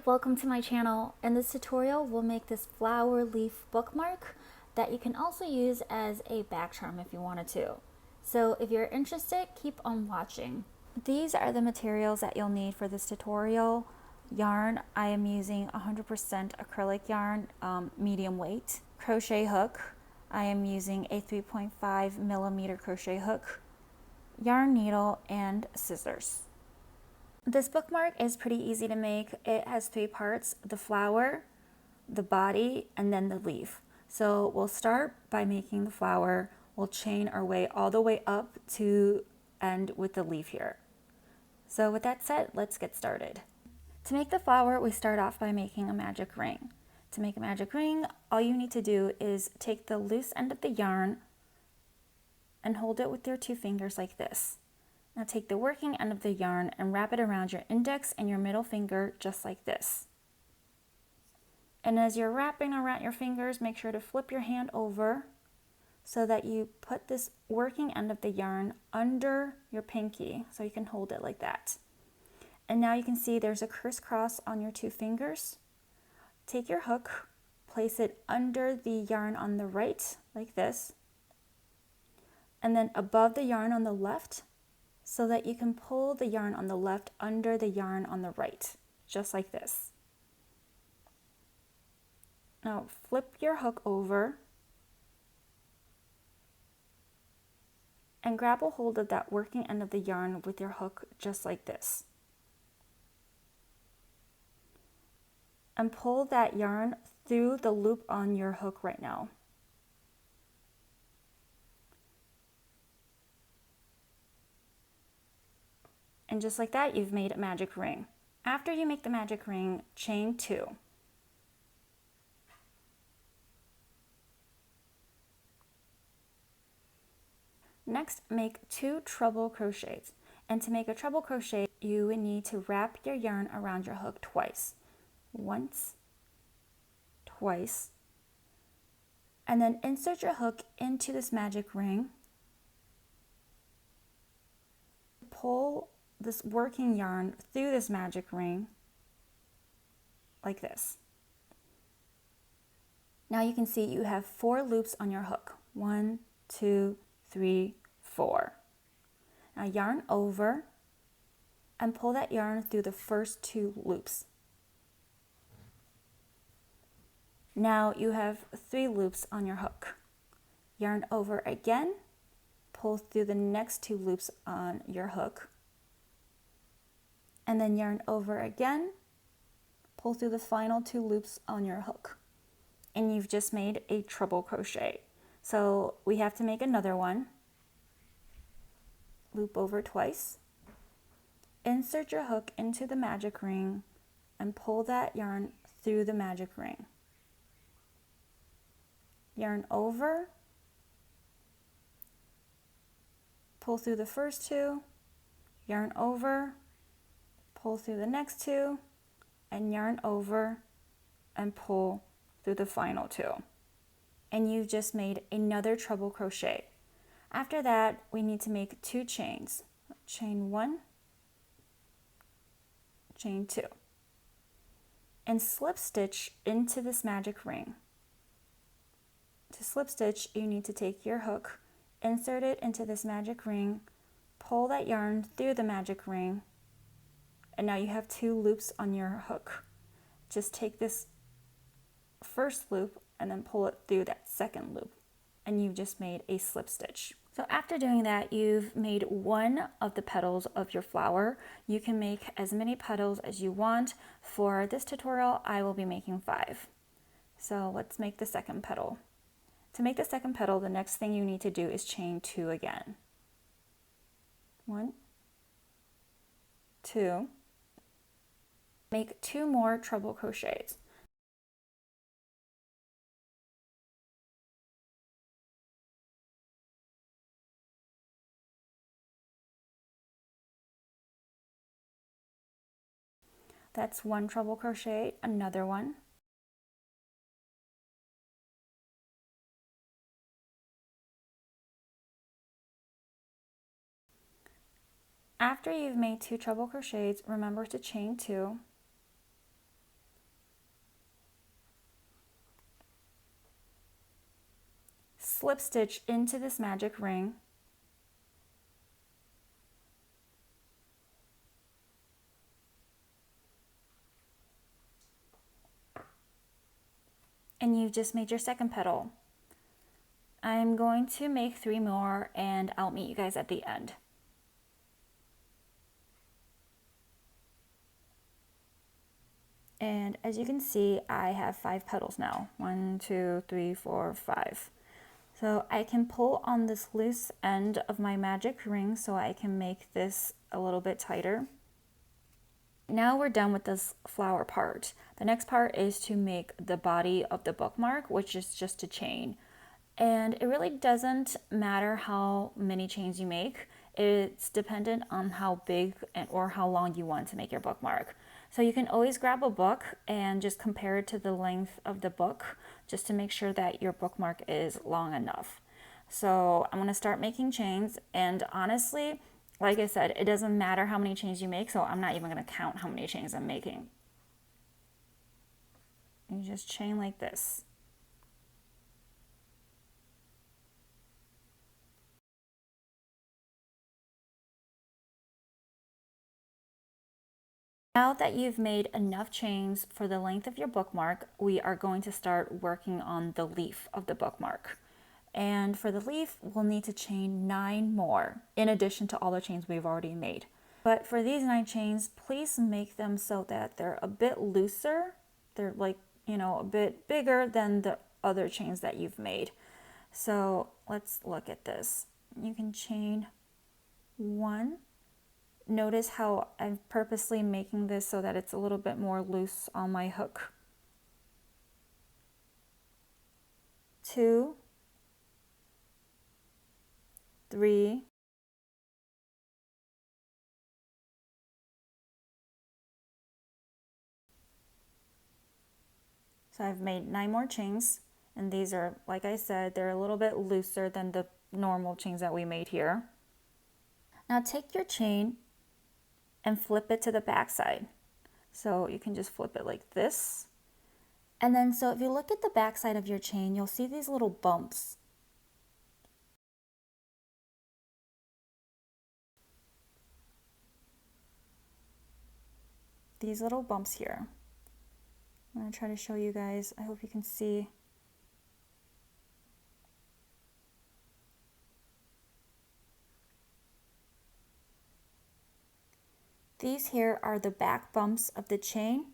welcome to my channel. In this tutorial, we'll make this flower leaf bookmark that you can also use as a back charm if you wanted to. So if you're interested, keep on watching. These are the materials that you'll need for this tutorial. Yarn, I am using 100% acrylic yarn, medium weight. Crochet hook, I am using a 3.5 millimeter crochet hook. Yarn needle and scissors. This bookmark is pretty easy to make. It has three parts: the flower, the body, and then the leaf. So we'll start by making the flower. We'll chain our way all the way up to end with the leaf here. So with that said, let's get started. To make the flower, we start off by making a magic ring. To make a magic ring, all you need to do is take the loose end of the yarn and hold it with your two fingers like this. Now take the working end of the yarn and wrap it around your index and your middle finger just like this. And as you're wrapping around your fingers, make sure to flip your hand over so that you put this working end of the yarn under your pinky so you can hold it like that. And now you can see there's a crisscross on your two fingers. Take your hook, place it under the yarn on the right like this, and then above the yarn on the left, so that you can pull the yarn on the left under the yarn on the right, just like this. Now flip your hook over and grab a hold of that working end of the yarn with your hook just like this. And pull that yarn through the loop on your hook right now. And just like that, you've made a magic ring. After you make the magic ring, chain 2. Next, make 2 treble crochets. And to make a treble crochet, you would need to wrap your yarn around your hook twice. Once, twice, and then insert your hook into this magic ring. Pull this working yarn through this magic ring like this. Now you can see you have 4 loops on your hook. 1, 2, 3, 4. Now yarn over and pull that yarn through the first 2 loops. Now you have 3 loops on your hook. Yarn over again, pull through the next 2 loops on your hook, and then yarn over again, pull through the final 2 loops on your hook, and you've just made a treble crochet. So we have to make another one. Loop over twice, insert your hook into the magic ring, and pull that yarn through the magic ring. Yarn over, pull through the first 2, yarn over, pull through the next 2, and yarn over and pull through the final 2. And you've just made another treble crochet. After that, we need to make 2 chains. Chain 1, chain 2, and slip stitch into this magic ring. To slip stitch, you need to take your hook, insert it into this magic ring, pull that yarn through the magic ring, and now you have 2 loops on your hook. Just take this first loop and then pull it through that second loop, and you've just made a slip stitch. So after doing that, you've made 1 of the petals of your flower. You can make as many petals as you want. For this tutorial, I will be making 5. So let's make the second petal. To make the second petal, the next thing you need to do is chain 2 again. 1, 2. Make 2 more treble crochets. That's 1 treble crochet, another one. After you've made 2 treble crochets, remember to chain 2 slip stitch into this magic ring. And you've just made your second petal. I'm going to make 3 more and I'll meet you guys at the end. And as you can see, I have 5 petals now. 1, 2, 3, 4, 5. So I can pull on this loose end of my magic ring so I can make this a little bit tighter. Now we're done with this flower part. The next part is to make the body of the bookmark, which is just a chain. And it really doesn't matter how many chains you make. It's dependent on how big or how long you want to make your bookmark. So you can always grab a book and just compare it to the length of the book just to make sure that your bookmark is long enough. So I'm going to start making chains, and honestly, like I said, it doesn't matter how many chains you make, so I'm not even going to count how many chains I'm making. You just chain like this. Now that you've made enough chains for the length of your bookmark, we are going to start working on the leaf of the bookmark. And for the leaf, we'll need to chain 9 more, in addition to all the chains we've already made. But for these 9 chains, please make them so that they're a bit looser. They're like, a bit bigger than the other chains that you've made. So let's look at this. You can chain 1. Notice how I'm purposely making this so that it's a little bit more loose on my hook. 2, 3, 4. So I've made 9 more chains, and these are, like I said, they're a little bit looser than the normal chains that we made here. Now take your chain and flip it to the back side. So you can just flip it like this. And then, so if you look at the back side of your chain, you'll see these little bumps. These little bumps here. I'm going to try to show you guys. I hope you can see. These here are the back bumps of the chain.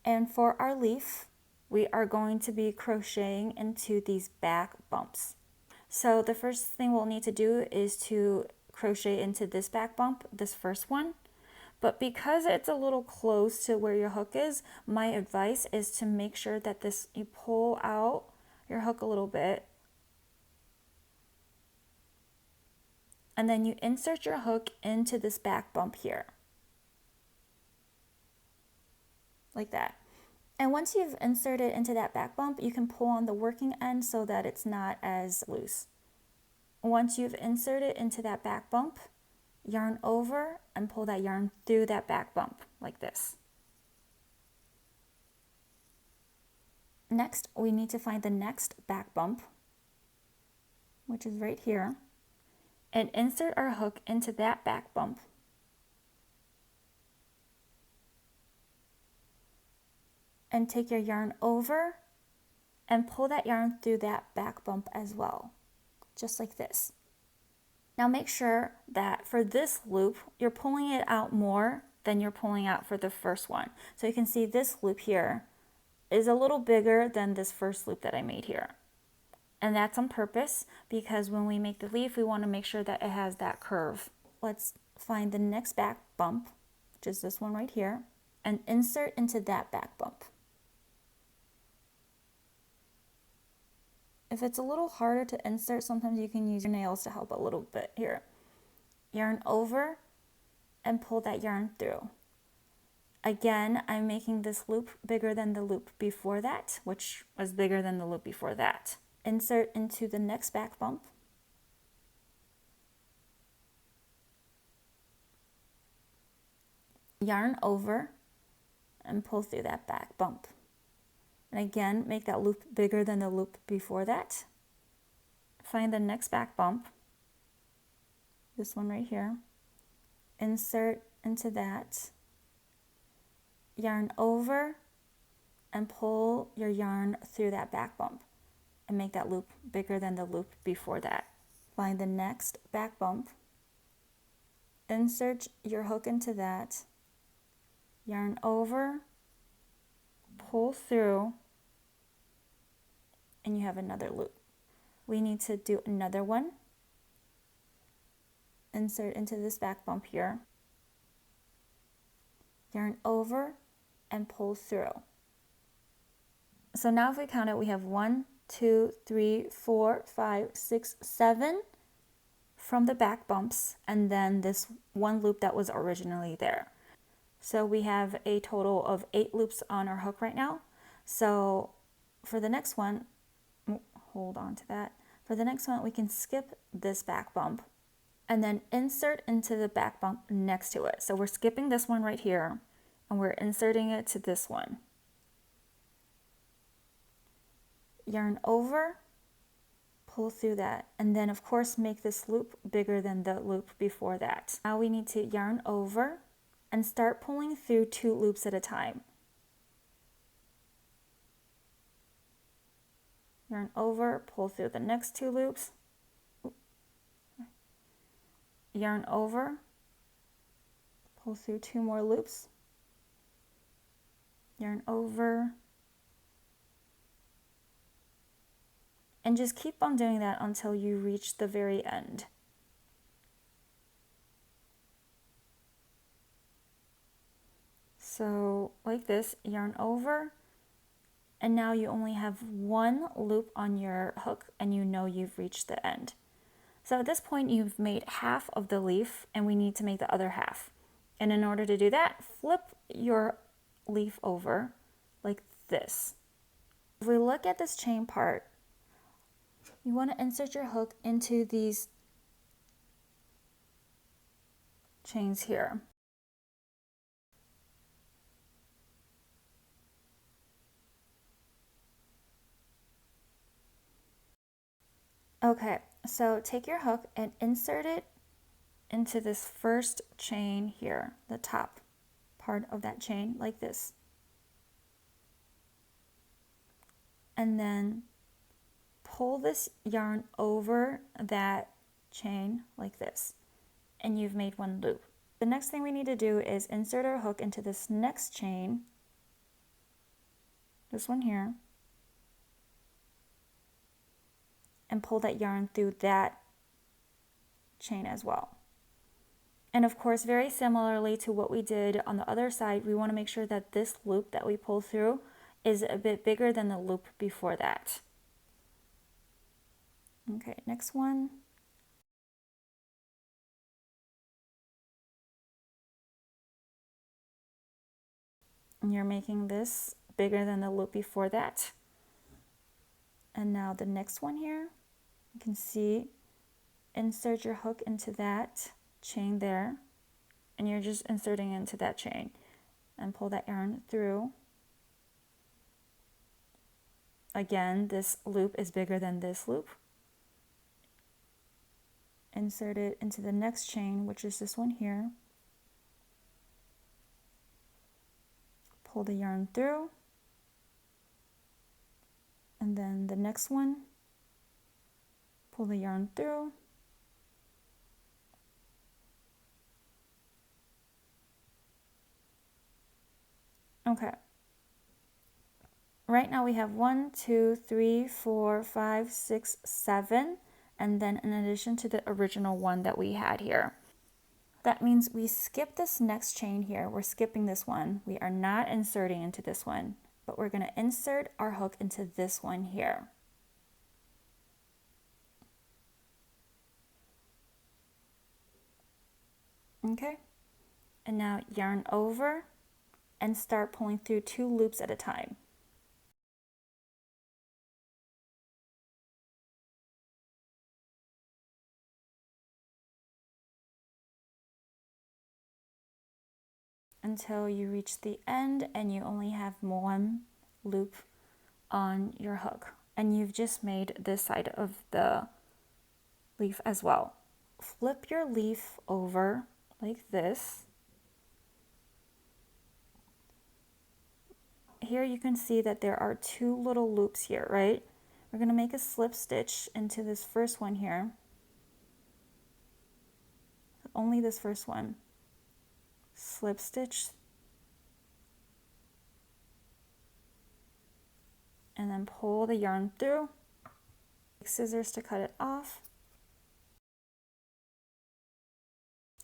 And for our leaf, we are going to be crocheting into these back bumps. So the first thing we'll need to do is to crochet into this back bump, this first one. But because it's a little close to where your hook is, my advice is to make sure that you pull out your hook a little bit. And then you insert your hook into this back bump here. Like that. And once you've inserted into that back bump, you can pull on the working end so that it's not as loose. Once you've inserted into that back bump, yarn over and pull that yarn through that back bump like this. Next, we need to find the next back bump, which is right here, and insert our hook into that back bump. And take your yarn over and pull that yarn through that back bump as well, just like this. Now make sure that for this loop, you're pulling it out more than you're pulling out for the first one. So you can see this loop here is a little bigger than this first loop that I made here. And that's on purpose because when we make the leaf, we want to make sure that it has that curve. Let's find the next back bump, which is this one right here, and insert into that back bump. If it's a little harder to insert, sometimes you can use your nails to help a little bit here. Yarn over and pull that yarn through. Again, I'm making this loop bigger than the loop before that, which was bigger than the loop before that. Insert into the next back bump. Yarn over and pull through that back bump. And again, make that loop bigger than the loop before that. find the next back bump, this one right here, insert into that, yarn over, and pull your yarn through that back bump and make that loop bigger than the loop before that. Find the next back bump, insert your hook into that, yarn over, pull through, and you have another loop. We need to do another one. Insert into this back bump here, yarn over, and pull through. So now if we count it, we have 1, 2, 3, 4, 5, 6, 7 from the back bumps, and then this one loop that was originally there. So we have a total of 8 loops on our hook right now. So for the next one, hold on to that. For the next one, we can skip this back bump and then insert into the back bump next to it. So we're skipping this one right here and we're inserting it to this one. Yarn over, pull through that, and then of course make this loop bigger than the loop before that. Now we need to yarn over and start pulling through 2 loops at a time. Yarn over, pull through the next 2 loops. Yarn over, pull through 2 more loops. Yarn over, and just keep on doing that until you reach the very end. So like this, yarn over, and now you only have 1 loop on your hook and you know you've reached the end. So at this point you've made half of the leaf and we need to make the other half. And in order to do that, flip your leaf over like this. If we look at this chain part, you want to insert your hook into these chains here. Okay, so take your hook and insert it into this first chain here, the top part of that chain, like this. And then pull this yarn over that chain like this, and you've made 1 loop. The next thing we need to do is insert our hook into this next chain, this one here, and pull that yarn through that chain as well. And of course, very similarly to what we did on the other side, we want to make sure that this loop that we pull through is a bit bigger than the loop before that. Okay, next one. And you're making this bigger than the loop before that. And now the next one here, you can see, insert your hook into that chain there, and you're just inserting into that chain and pull that yarn through. Again, this loop is bigger than this loop. Insert it into the next chain, which is this one here. Pull the yarn through, and then the next one, pull the yarn through, okay. Right now we have 1, 2, 3, 4, 5, 6, 7, and then in addition to the original one that we had here. That means we skip this next chain here. We're skipping this one. We are not inserting into this one, but we're going to insert our hook into this one here. Okay, and now yarn over and start pulling through 2 loops at a time. Until you reach the end and you only have 1 loop on your hook, and you've just made this side of the leaf as well. Flip your leaf over like this. Here you can see that there are two little loops here, right? We're going to make a slip stitch into this first one here. Only this first one. Slip stitch. And then pull the yarn through. Take scissors to cut it off.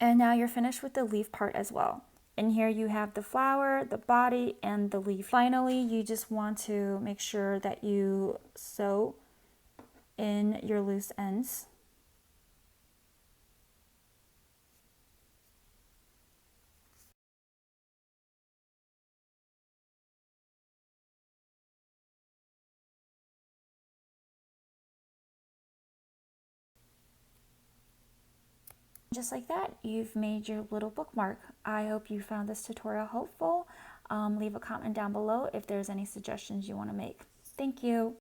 And now you're finished with the leaf part as well. And here you have the flower, the body, and the leaf. Finally, you just want to make sure that you sew in your loose ends. Just like that, you've made your little bookmark. I hope you found this tutorial helpful. Leave a comment down below if there's any suggestions you want to make. Thank you.